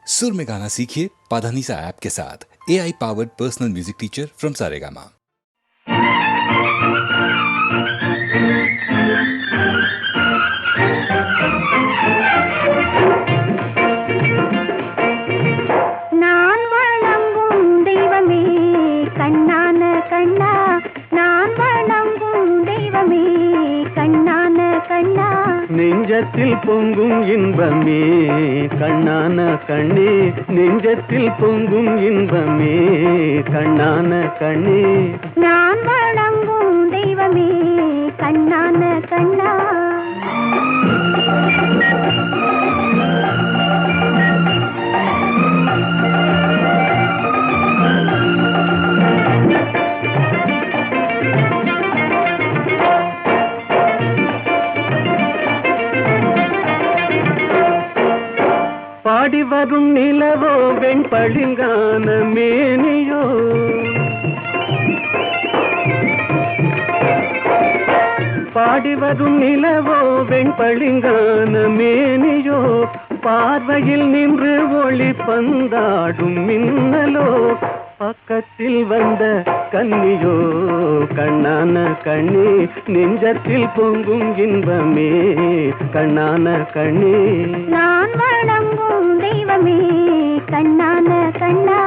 सुर में गाना सीखिए पाधानीसा ऐप के साथ। AI powered personal music teacher from Saregama. நெஞ்சத்தில் பொங்கும் இன்பமே கண்ணான கண்ணே, நெஞ்சத்தில் பொங்கும் இன்பமே கண்ணான கண்ணே, நான் வணங்கும் தெய்வமே கண்ணான கண்ணா. பாடி வரும் நிலவோ வெண்பளிங்கான மேனியோ, பாடி வரும் நிலவோ வெண்பளிங்கான மேனியோ, பார்வையில் நின்று ஒளி பந்தாடும் மின்னலோ, பக்கத்தில் வந்த கன்னியோ கண்ணான கண்ணே, நெஞ்சத்தில் பொங்கும் இன்பமே கண்ணான கண்ணே, நான் வணங்கும் தெய்வமே கண்ணான கண்ணா.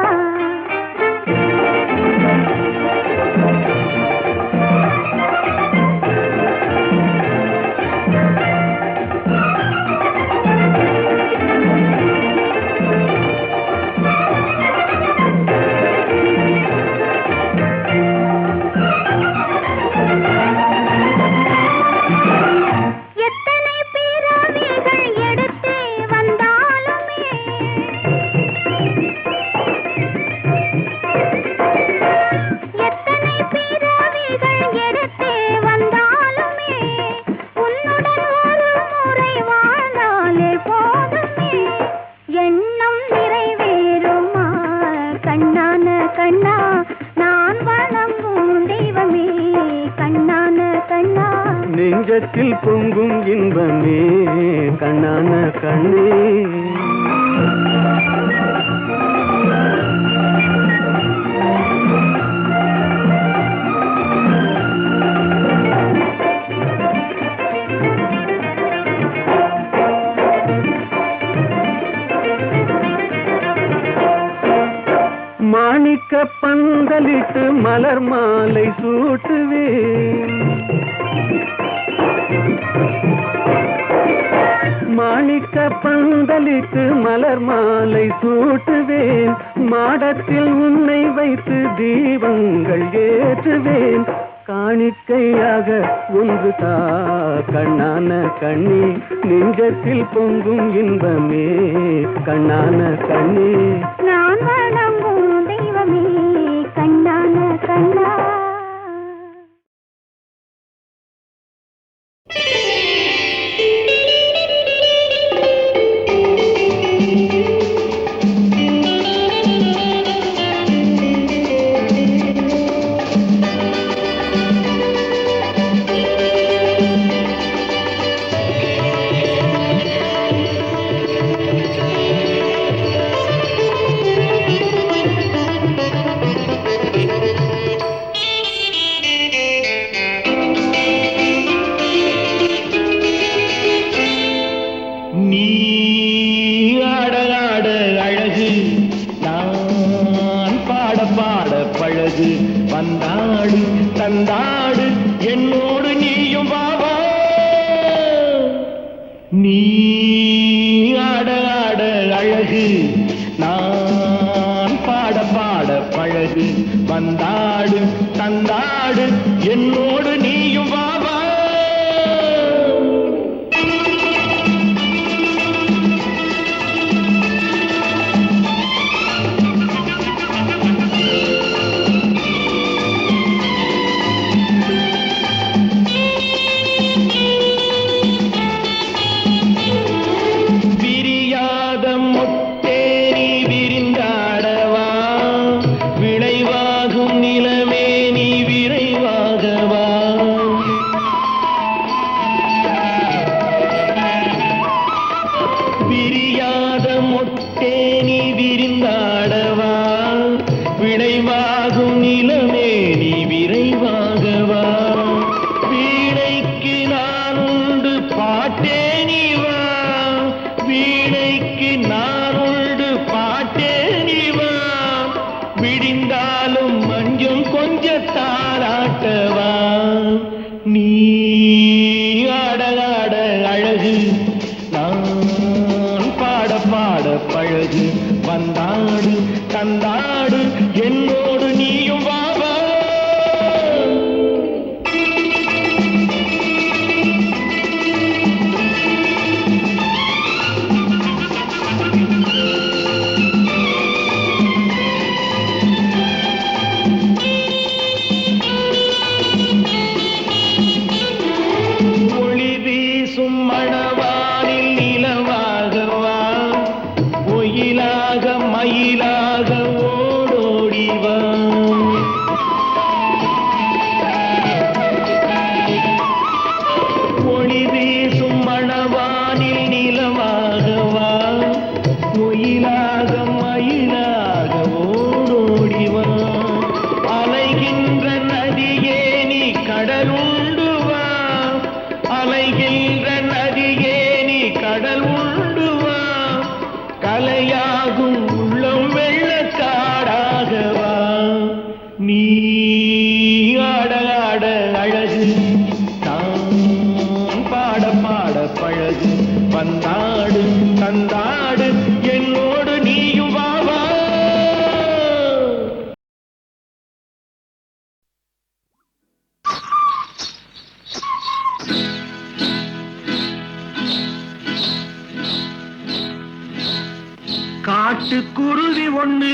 நெஞ்சத்தில் பொங்கும் இன்பமே கண்ணான கண்ணே. மாணிக்க பந்தலிட்டு மலர் மாலை சூட்டுவேன், மாணிக்க பந்தலிட்டு மலர் மாலை சூட்டுவேன், மாடத்தில் உன்னை வைத்து தீபங்கள் ஏற்றுவேன், காணிக்கையாக ஒன்று தா கண்ணான கண்ணே, நெஞ்சத்தில் பொங்கும் இன்பமே கண்ணான கண்ணே, நான் வணங்கும் தெய்வமே கண்ணான கண்ணா. வந்தாடு தந்தாடு என்னோடு நீயும் வாவா, நீ ஆட ஆட அழகு நான் பாட பாட பழகு, வந்தாடு தந்தாடு என்னோடு நீயும் வாவா. பழகு வந்தாடு தந்தாடு என்னோடு நீயும் வாவா. மணவானில் நிலவாகவா ஒயிலாக மயிலாக ஓடோடிவா. ஒளி வீசும் மணவானில் நிலவாகவா ஒயிலாக மயிலாக ஓடோடிவா. அலைகின்ற நதியே நீ கடலுண்டுவா அலைகின்ற நதியே நீ கடல் உண்டுவா. கலையாகும் உள்ளம் வெள்ளக்காடாகவா. நீ ஆட ஆட அழகு தான் பாட பாட பழகு வந்தாடு தந்தாடு என்னோடு நீயும் வாவா. காட்டுக்குருவி ஒண்ணு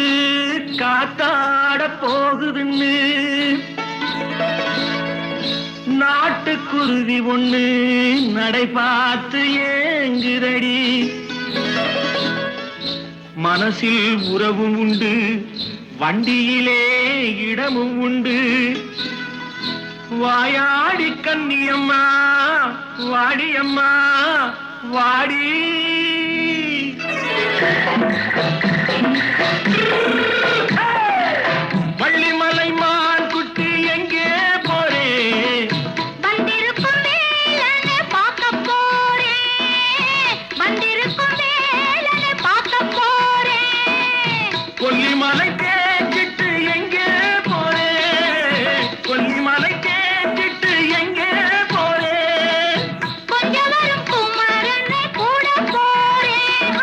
காத்தாட போகுதுன்னு நாட்டுக்குருவி ஒண்ணு நடை பார்த்து ஏங்குதடி. மனசில் உறவும் உண்டு வண்டியிலே இடமும் உண்டு. வாயாடி கன்னியம்மா வாடியம்மா வாடி. வள்ளிமலை மான் குட்டி எங்கே போறே? வந்திருக்கும் வேலனை பார்க்க போறேன். வந்திருக்கும் வேலனை பார்க்க போறேன். கொல்லிமலை கேட்டுட்டு எங்கே போறே? கொல்லிமலை கேட்டுட்டு எங்கே போறே? கொஞ்சம் வரும் குமரனை கூட போறேன்.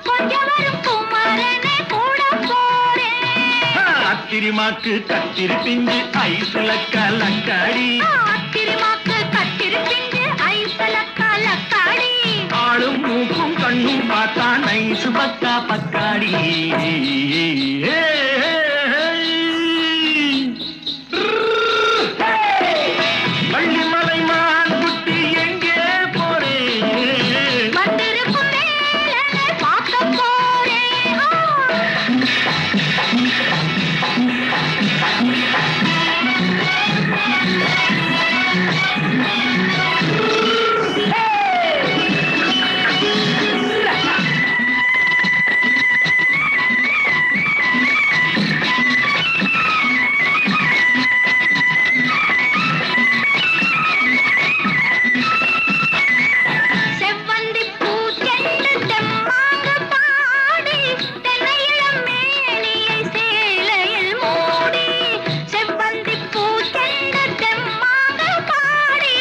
கொஞ்சம் வரும் குமரனை கூட போறேன். அத்திரிமாக்கு கத்திரி பிஞ்சு ஐசுல கலக்காடி. அத்திரிமாக்கு கத்திரி பிஞ்சு ஐசுல கலக்காடி. ஆளும் மூக்கும் கண்ணும் பார்த்தா நைசு பக்கா பக்காடி. வள்ளிமலை மான் குட்டி எங்கே போறே? வந்திருக்கும் வேலனை பார்க்க போறேன். செவ்வந்தி பூச்செண்டு தெம்மாங்கு பாடி தென்னையிளம் மேனியை சேலையில் மூடி. செவ்வந்தி பூச்செண்டு தெம்மாங்கு பாடி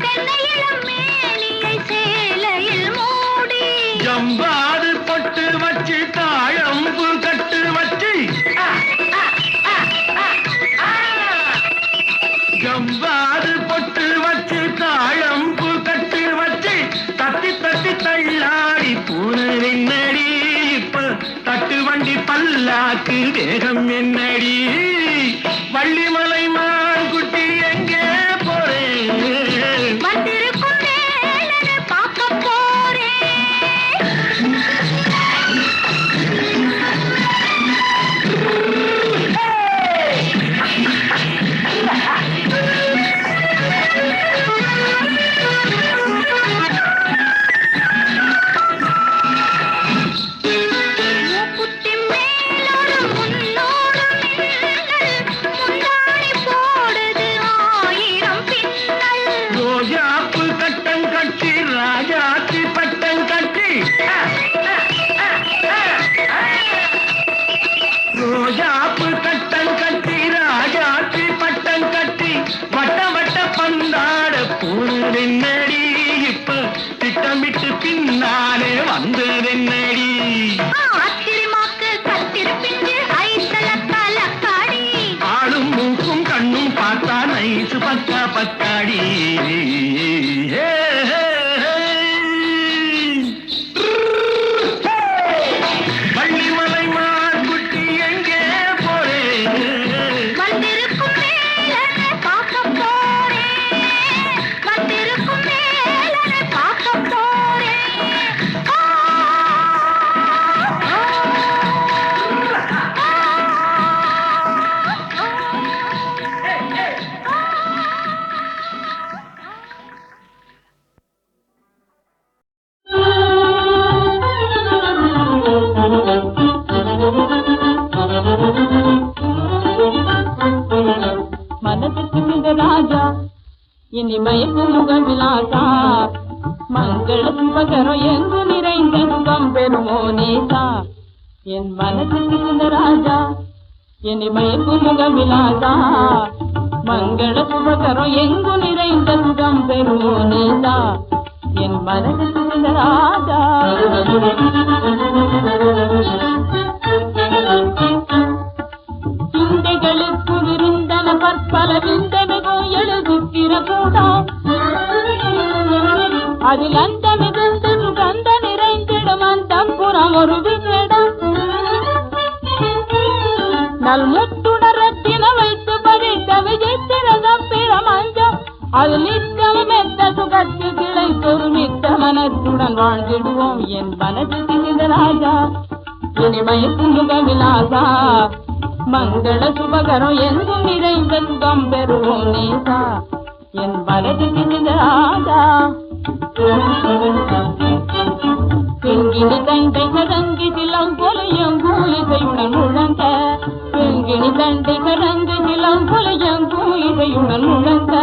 தென்னையிளம் மேனியை சேலையில் மூடி. ஜம்பாது பொட்டு வச்சு தாழம்பு கட்டு வச்சு ஜம்பாது பொட்டு வச்சு தாழம்பு கட்டு வச்சு தட்டி தட்டி தள்ளாடி பூனடி. இப்ப தட்டு வண்டி பல்லாக்கு வேகம் என்னடி? வள்ளிமலை மான் குட்டி எங்கே போறேன்? வந்திருக்கும் வேலனை பார்க்க போறேன். மூக்குத்தி மேலோடு முன்னோடு மின்னல் முந்தானை போ வள்ளிமலை மான்குட்டி எங்கே போறேன் வந்திருக்கும் மேலனை பார்க்க போறேன் வந்திருக்கும் மேலனை பார்க்க போறேன் மனதிற்கு மிக ராஜா இனி மயக்கு முக விலாசா மங்கள சுபகரம் எங்கு நிறைந்த சுகம் பெறுமோ நேசா என் மனதிற்கு மிக ராஜா இனி மயக்கு முக விலாசா மங்கள சுபகரம் எங்கு நிறைந்த சுகம் பெறுமோ நேசா என் மனதிற்கு மிக ராஜா சிந்தைகளுக்கு விருந்தன பற்பல விந்தமிகும் எழுதுக்கிற கூடம் அதில் அந்த மிகுந்த சுகந்த நிறைந்திடும் அந்த புறம் ஒரு விகிடம் நல்முத்துணரத்தின வைத்து பதித்த விஜயத்திரகம் பிரமஞ்சம் அது நித்தமும் எந்த சுகத்து கிளைத்தொரு மித்த மனத்துடன் வாழ்ந்திடுவோம் என் மனது திணிந்த ராஜா இனிமயக்கு முக விலாசா மங்கள சுபகரம் எங்கும் நிறைந்த சுகம் பெறுவோம் நேசா என் மனது திணிந்த ராஜா பெங்கினி தண்டை கதங்கி சிலம் கொலையும் கூலிசையுடன் முழங்க பெங்கினி தண்டை கதங்கி சிலம் கொலையும் கூலிசையுடன் முழங்க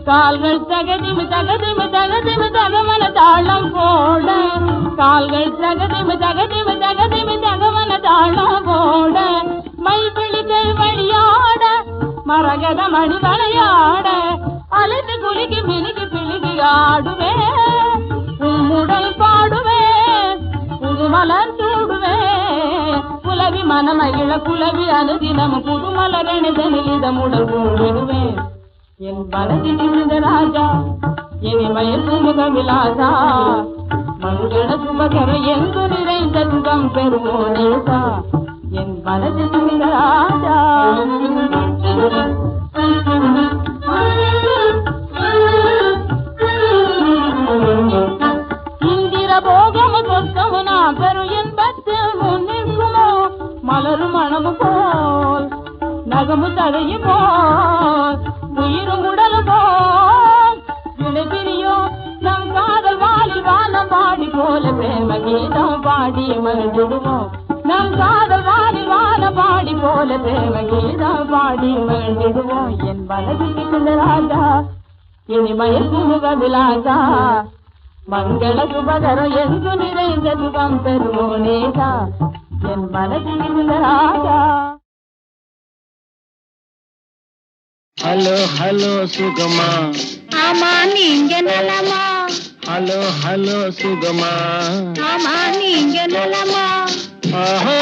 கால்கள் தகதிமு தகதிமு தகதிமு தகமன தாளம் போட கால்கள் தகதிமு தகதிமு தகதிமு தகமன தாளம் போட மைவிழிகள் வழியாட மரகத மணி வளையாட அலைந்து குலுக்கி மினுக்கி பிழுகி ஆடுவே உம்முடல் பாடுவே புதுமலர் சூடுவே புலவி மனமகிழ புலவி அனுதினம் புதுமலரணிதனில் இதமுடல் கூடுவேன் என் மனதில் இருந்த ராஜா இனிமயக்கு முக விலாசா மங்கள சுபகரம் எங்கு நிறைந்த சுகம் பெறுமோ நேசா என் மனதில் இருந்த ராஜா இந்திர போகமு சொர்க்கமு நான் பெறும் என்பத்தில் முன்னிற்குமோ மலரும் மனமு போல் நகமு தடையும் போல் உயிரும் உடலும் போல் விளைபிரியோ நம் காதல் வாலில் வானம் பாடி போல பிரேம கீதம் பாடி மகிழ்ந்திடுவோம் நம் காதல் வாலில் வானம் பாடி போல பிரேம கீதம் பாடி மகிழ்ந்திடுவோம் என் மனதில் இருந்த ராஜா இனிமயக்கு முக விலாசா மங்கள சுபகரம் எங்கு நிறைந்த சுகம் பெறுமோ நேசா என் மனதில் இருந்த ராஜா ஹலோ ஹலோ சுகமா ஆமா நீங்க நலமா ஹலோ ஹலோ சுகமா ஆமா நீங்க நலமா ஆஹா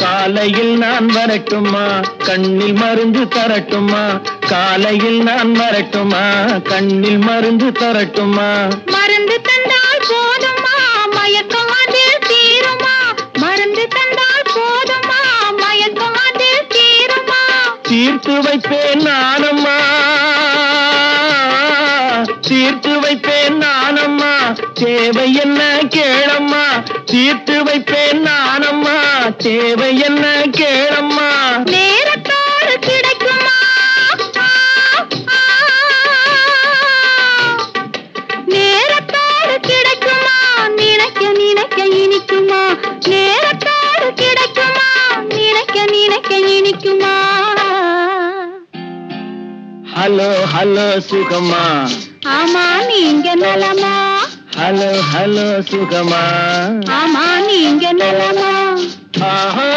காலையில் நான் வரட்டுமா கண்ணில் மருந்து தரட்டுமா காலையில் நான் வரட்டுமா கண்ணில் மருந்து தரட்டுமா மருந்து தந்தால் போதுமா மயக்கம் அதில் தீருமா மருந்து தந்தால் போதுமா மயக்கம் அதில் தீருமா தீர்த்து வைப்பேன் நானம்மா தீர்த்து வைப்பேன் நானம்மா தேவை என்ன கேளம்மா தீர்த்து வைப்பேன் நானம்மா தேவை என்ன கேளம்மா நேரத்தோடு கிடைக்குமா நேரத்தோடு கிடைக்குமா நினைக்க நினைக்க இனிக்குமா நேரத்தோடு கிடைக்குமா நினைக்க நினைக்க இனிக்குமா ஹலோ ஹலோ சுகமா ஆமா நீங்க நலமா ஹலோ ஹலோ சுகமா ஆமா நீங்க நலமா ஆஹா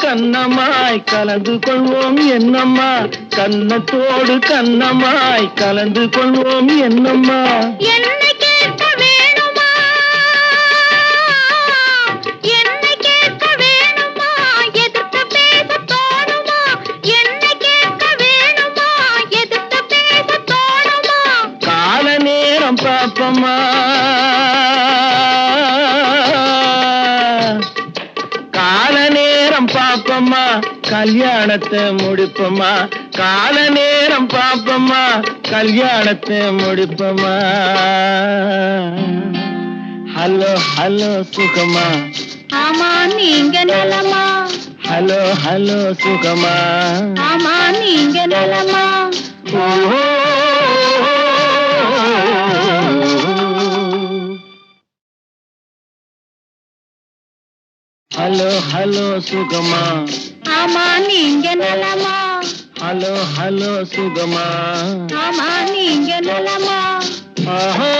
கன்னமாய் கலந்து கொள்வோம் என்னம்மா, கன்னத்தோடு கன்னமாய் கலந்து கொள்வோம் என்னம்மா. என்னை கேட்க வேணுமா, என்னை கேட்க வேணுமா, எதிர்த்து பேச தோணுமா, என்னை கேட்க வேணுமா, எதிர்த்து பேச தோணுமா. கால நேரம் பாப்பம்மா, கால நேரம் பாப்பம்மா, கல்யாணத்தை முடிப்பம்மா. கால நேரம் பாப்பம்மா, கல்யாணத்தை முடிப்பம்மா. ஹலோ ஹலோ சுகமா, ஆமா நீங்க நலமா, ஹலோ ஹலோ சுகமா, ஆமா நீங்க நலமா. ஓஹோ. ஹலோ ஹலோ சுகமா, ஆமா நீங்க நலமா, ஹலோ ஹலோ சுகமா, ஆமா நீங்க நலமா. ஆஹா.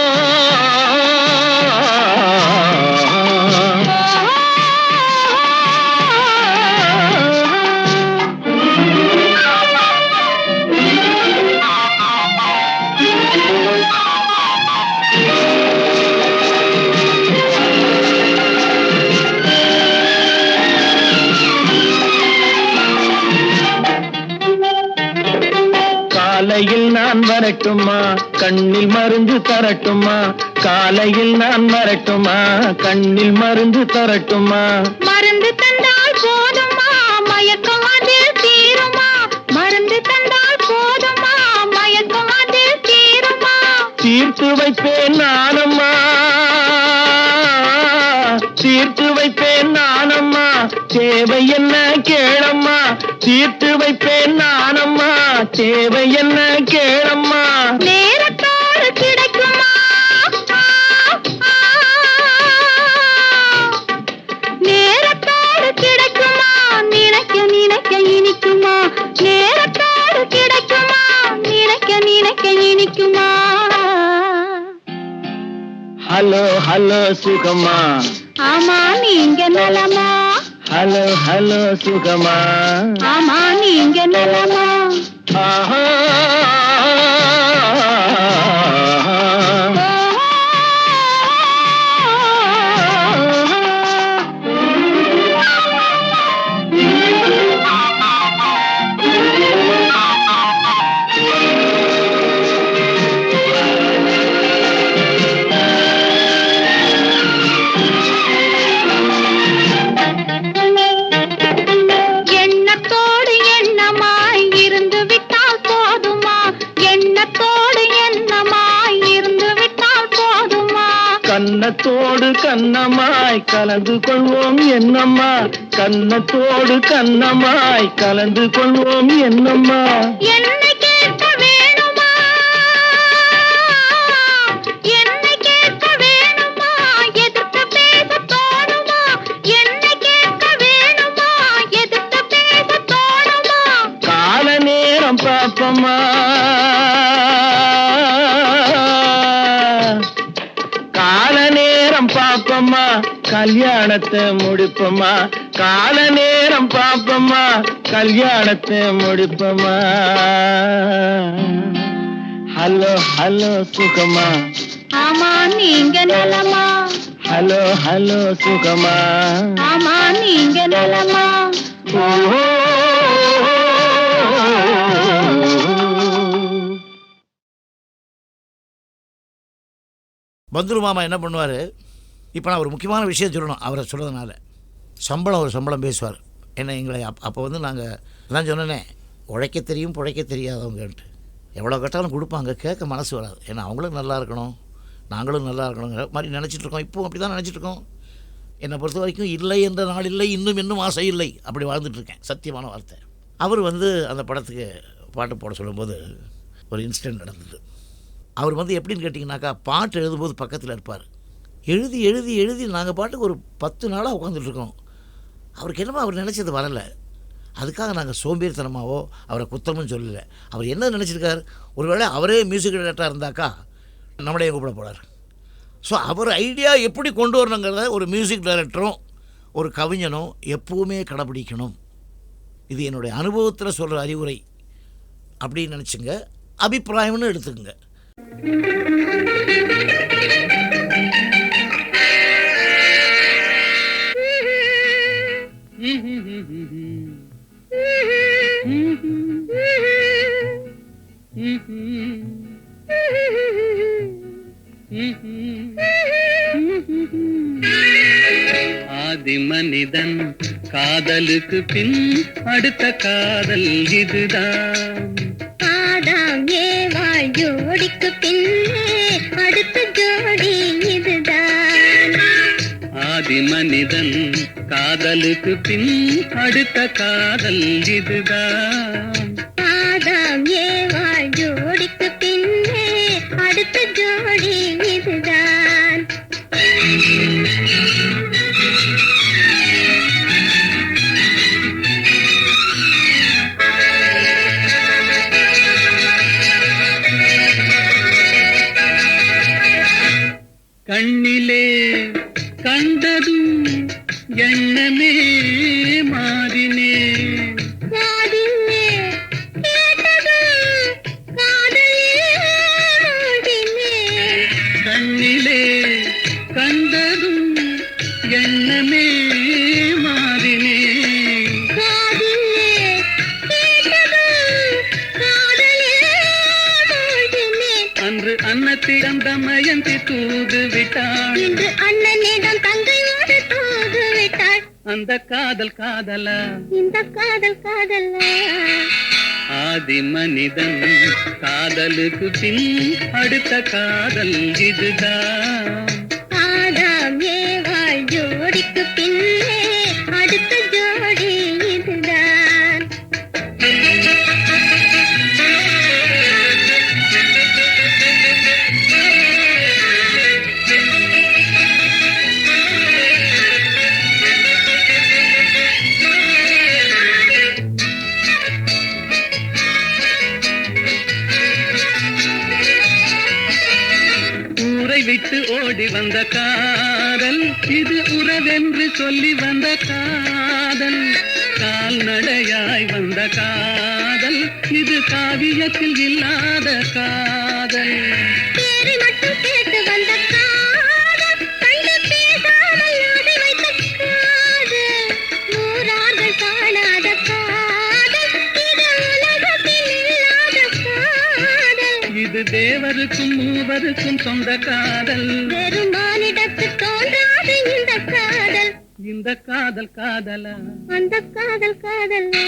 காலையில் நான் வரட்டுமா, கண்ணில் மருந்து தரட்டுமா, காலையில் நான் வரட்டுமா, கண்ணில் மருந்து தரட்டுமா. மருந்து தந்தால் போதுமா, மயக்கம் அதில் தீருமா, மருந்து தந்தால் போதுமா, மயக்கம் அதில் தீருமா. தீர்த்து வைப்பேன் நானம்மா, தீர்த்து வைப்பேன் நானம்மா, தேவை என்ன கேளம்மா. தீர்த்து வைப்பேன் நானம்மா, தேவை என்ன கேளம்மா. நேரத்தோடு கிடைக்குமா, நேரத்தோடு கிடைக்குமா, நினைக்க நினைக்க இனிக்குமா, நேரத்தோடு கிடைக்குமா, நினைக்க நினைக்க இனிக்குமா. ஹலோ ஹலோ சுகமா, ஆமா நீங்க நலமா, ஹலோ ஹலோ சுகமா, ஆமா நீங்க நலமா. ஆஹா. எண்ணத்தோடு எண்ணமாய் இருந்து விட்டால் போதுமா, எண்ணத்தோடு எண்ணமாய் இருந்து விட்டால் போதுமா. கன்னத்தோடு கன்னமாய் கலந்து கொள்வோம் என்னம்மா, கன்னத்தோடு கன்னமாய் கலந்து கொள்வோம் என்னம்மா. என்னை கேட்க வேணுமா, என்னை கேட்க வேணுமா, எதிர்த்து பேச தோணுமா, என்னை கேட்க வேணுமா, எதிர்த்து பேச தோணுமா. கால நேரம் பாப்பம்மா, கால நேரம் பாப்பம்மா, கல்யாணத்தை முடிப்பம்மா. கால நேரம் பாப்பம்மா, கல்யாணத்தை முடிப்பம்மா. ஹலோ ஹலோ சுகமா, ஆமா நீங்க நலமா, ஹலோ ஹலோ சுகமா, ஆமா நீங்க நலமா. ஓஹோ. பந்துரு மாமா என்ன பண்ணுவார், இப்போ நான் ஒரு முக்கியமான விஷயம் சொல்லணும் அவரை சொல்கிறதுனால. ஒரு சம்பளம் பேசுவார். என்ன எங்களை அப்போ வந்து நாங்கள் நான் சொன்னேனே, உழைக்க தெரியும் பிழைக்க தெரியாதவங்கன்ட்டு. எவ்வளோ கட்டாலும் கொடுப்பாங்க, கேட்க மனசு வராது. ஏன்னா அவங்களும் நல்லா இருக்கணும், நாங்களும் நல்லா இருக்கணுங்கிற மாதிரி நினச்சிட்ருக்கோம். இப்போவும் அப்படி தான் நினச்சிட்ருக்கோம். என்னை பொறுத்த வரைக்கும் இல்லை என்ற நாள் இல்லை, இன்னும் ஆசை இல்லை, அப்படி வாழ்ந்துட்டுருக்கேன். சத்தியமான வார்த்தை. அவர் வந்து அந்த படத்துக்கு பாட்டு போட சொல்லும்போது ஒரு இன்சிடெண்ட் நடந்தது. அவர் வந்து எப்படின்னு கேட்டிங்கனாக்கா, பாட்டு எழுதும்போது பக்கத்தில் இருப்பார். எழுதி எழுதி எழுதி நாங்கள் பாட்டுக்கு ஒரு 10 நாளாக உட்காந்துட்ருக்கோம். அவருக்கு என்னமோ அவர் நினச்சது வரலை. அதுக்காக நாங்கள் சோம்பேறித்தனமாவோ அவரை குத்தமும் சொல்லலை. அவர் என்ன நினச்சிருக்கார், ஒருவேளை அவரே மியூசிக் டைரக்டராக இருந்தாக்கா நம்மளையே கூப்பிட போகிறார். ஸோ அவர் ஐடியா எப்படி கொண்டு வரணுங்கிறத ஒரு மியூசிக் டைரக்டரும் ஒரு கவிஞனும் எப்போவுமே கடைப்பிடிக்கணும். இது என்னுடைய அனுபவத்தில் சொல்கிற அறிவுரை அப்படின்னு நினச்சிங்க, அபிப்பிராயம்னு எடுத்துக்கங்க. ஆதி மனிதன் காதலுக்கு பின் அடுத்த காதல் இதுதான். ஆதாம் ஏவாள் ஜோடிக்கு பின்னே அடுத்த ஜோடி இதுதான். ஆதி மனிதன் காதலுக்கு பின் அடுத்த காதல் இதுதான். ஆதாம் ஏவாள் ஜோடிக்கு பின்னே அடுத்த ஜோடி இதுதான். கண்ணிலே கண்டதும் எண்ணமே மாறினே. காதிலே கேட்டதும் காதலில் மூழ்கினேன். கண்ணிலே கண்டதும் எண்ணமே மாறினே. காதிலே கேட்டதும் காதலில் மூழ்கினேன். அன்று அன்னத்திடம் தமயந்தி தூது விட்டாள். இன்று அண்ணனிடம் தங்கையோடு தூது விட்டாள். அந்த காதல் காதலா, இந்த காதல் காதலா. ஆதி மனிதன் காதலுக்கு பின் அடுத்த காதல் இதுதான். ஆதாம் ஏவாள் ஜோடிக்கு பின்னே அடுத்த ஜோடி இதுதான். ஊரை விட்டு ஓடி வந்த காதல் இது உறவென்று சொல்லி வந்த காதல். கால்நடையாய் வந்த காதல் இது காவியத்தில் இல்லாத காதல். பேரை மட்டும் கேட்டு வந்த காதல், கண்டு பேசாமல் அதை வைத்த காதல். ஊரார்கள் காணாத காதல், இது உலகத்தில் இல்லாத காதல். இது தேவருக்கும் மூவருக்கும் சொந்த காதல். வெறும் மானிடத்து தோன்றாது இந்த காதல். இந்த காதல் காதலா, அந்த காதல் காதலா.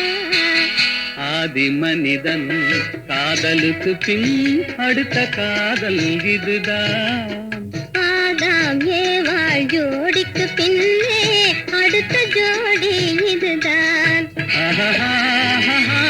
ஆதி மனிதன் காதலுக்கு பின் அடுத்த காதல் இதுதான். ஆதாம் ஏவாள் ஜோடிக்கு பின்னே அடுத்த ஜோடி இதுதான். ஆஹாஹாஹா.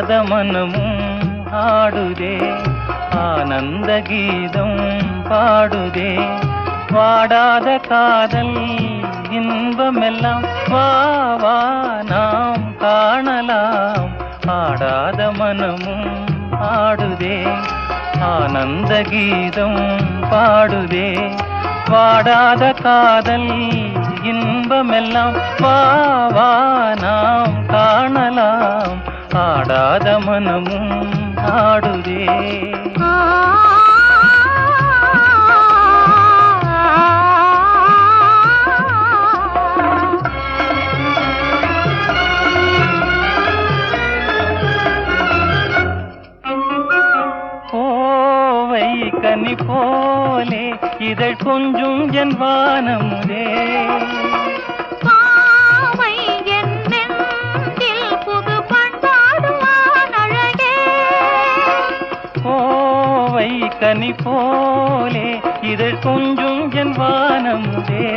ஆடாத மனமும் ஆடுதே ஆனந்த கீதம் பாடுதே வாடாத காதல் இன்பமெல்லாம் வா வா நாம் காணலாம் ஆடாத மனமும் ஆடுதே ஆனந்த கீதம் பாடுதே வாடாத காதல் இன்பமெல்லாம் வா வா நாம் காணலாம் ஆடாத மனமும் ஆடுதே கோவை கனி போலே இதழ் கொஞ்சும் என் வானமுதே பாவை என் நெஞ்சில் புது பண்பாடுவான் அழகே கோவை கனி போலே இதழ் கொஞ்சும் என் வானமுதே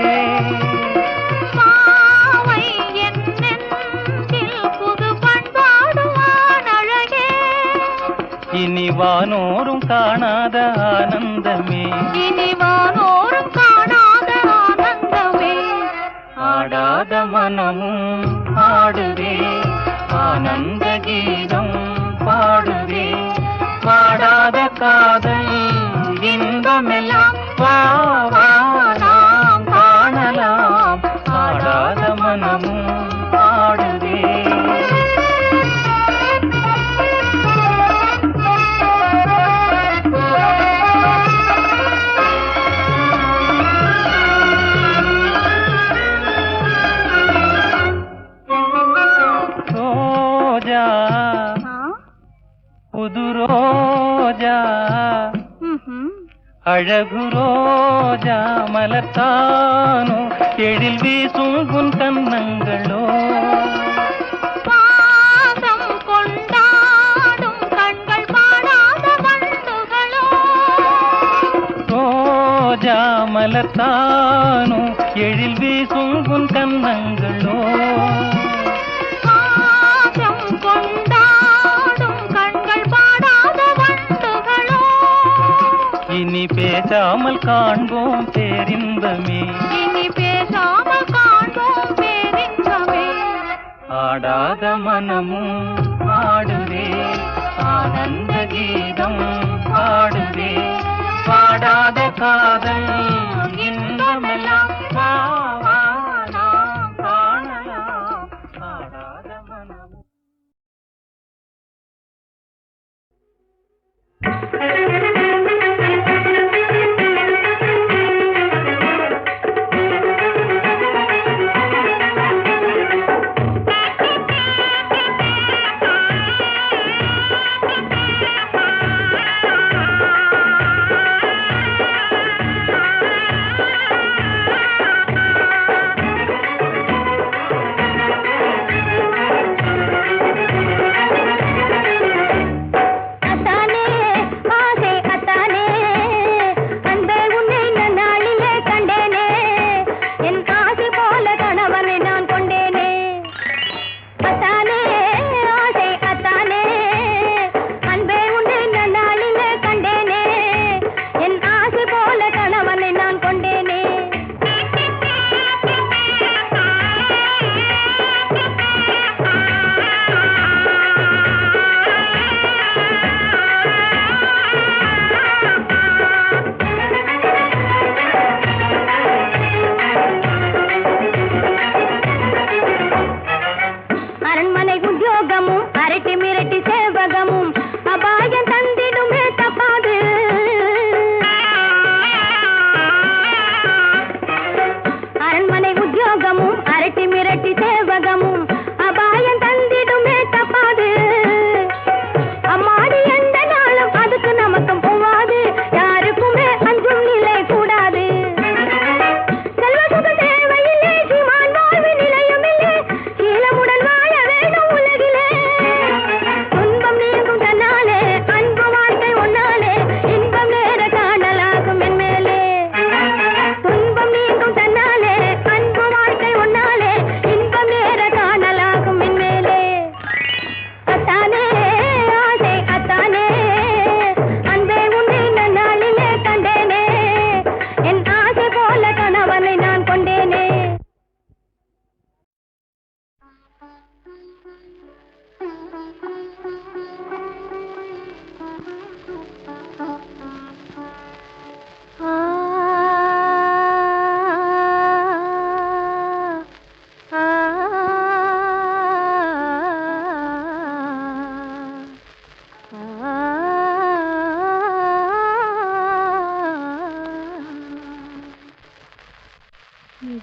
பாவை என் நெஞ்சில் புது பண்பாடுவான் அழகே இனி வானோரும் காணாத ஆனந்தமே இனி வானோரும் காணாத ஆனந்தமே ஆடாத மனமும் ஆடுதே ஆனந்த கீதம் பாடுதே வாடாத காதல் இன்பமெல்லாம் வா வா நாம் காணலாம் ஆடாத மனமும் ஆடுதே ரோஜா புது ரோஜா அழகு ரோஜா மலர்த்தானோ எழில் வீசும் உன் கன்னங்களோ பாசம் கொண்டாடும் கண்கள் பாடாத வண்டுகளோ ரோஜா மலர்த்தானோ எழில் வீசும் உன் கன்னங்களோ பாசம் கொண்டாடும் கண்கள் பாடாத வண்டுகளோ இனி பேசாமல் காண்போம் பேரின்பமே இனி பேசாமல் காண்போம் பேரின்பமே ஆடாத மனமும் ஆடுதே ஆனந்த கீதம் பாடுதே பாடாத காதல் இன்பமெல்லாம் வா வா நாம் காணலாம் ஆடாத மனமும்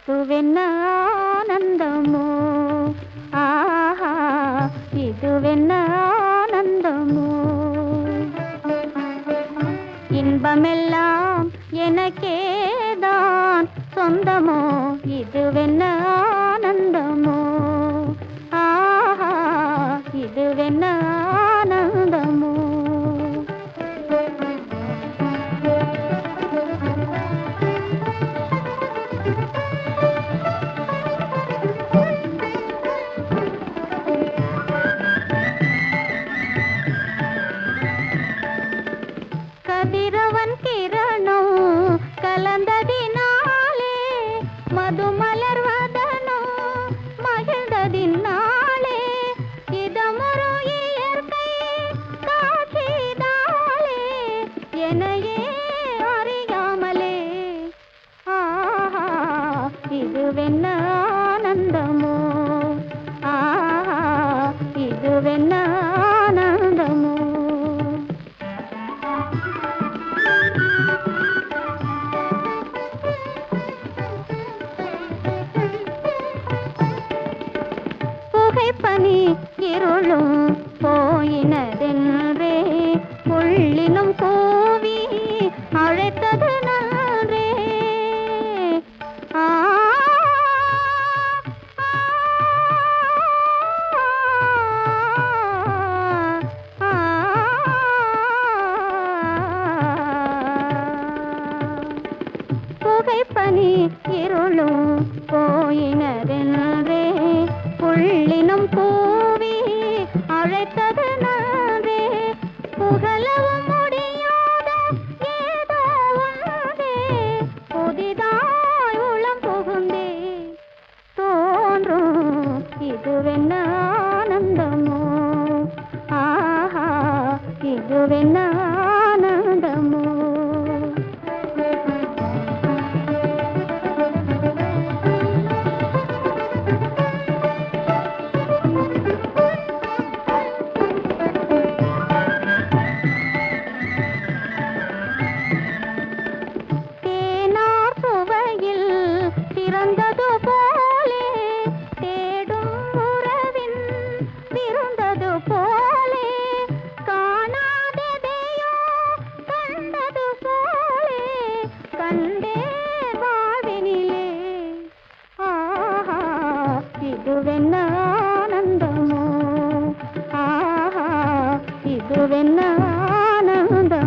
இதுவென்ன ஆனந்தமோ ஆஹா இதுவென்ன ஆனந்தமோ இன்பமெல்லாம் எனக்கேதான் சொந்தமோ இதுவென்ன ஆனந்தமோ ஆஹா இதுவென்ன ஆனந்தமோ கதிரவன் கிரணம் கலந்ததினாலே மதுமலர்வதனும் மகிழ்ந்ததினாலே இதமொரு இயற்கை காட்சிதாலே எனையே அறியாமலே ஆஹா இதுவென்ன ஆனந்தமோ ஆஹா இதுவென்ன ஆனந்தமோ பனி இருளும் போயினதென்றே புள்ளினும் கூவி அழைத்தது நன்றே புகைப்பனி இருளும் போயினதென்றே புள்ளினும் கூவி அழைத்தது நன்றே புகழவும் முடியாத ஏதோ ஒன்றே புதிதாய் உளம் புகுந்தே தோன்றும் இதுவென்ன ஆனந்தமோ ஆஹா இதுவென்ன ஆனந்தமோ பிறந்தது போலே தேடும் உறவின் பிறந்தது போலே காணாததையோ கண்டது போலே கண்டே வாழ்வினிலே ஆஹா இதுவென்ன ஆனந்தமோ ஆஹா இதுவென்ன ஆனந்தமோ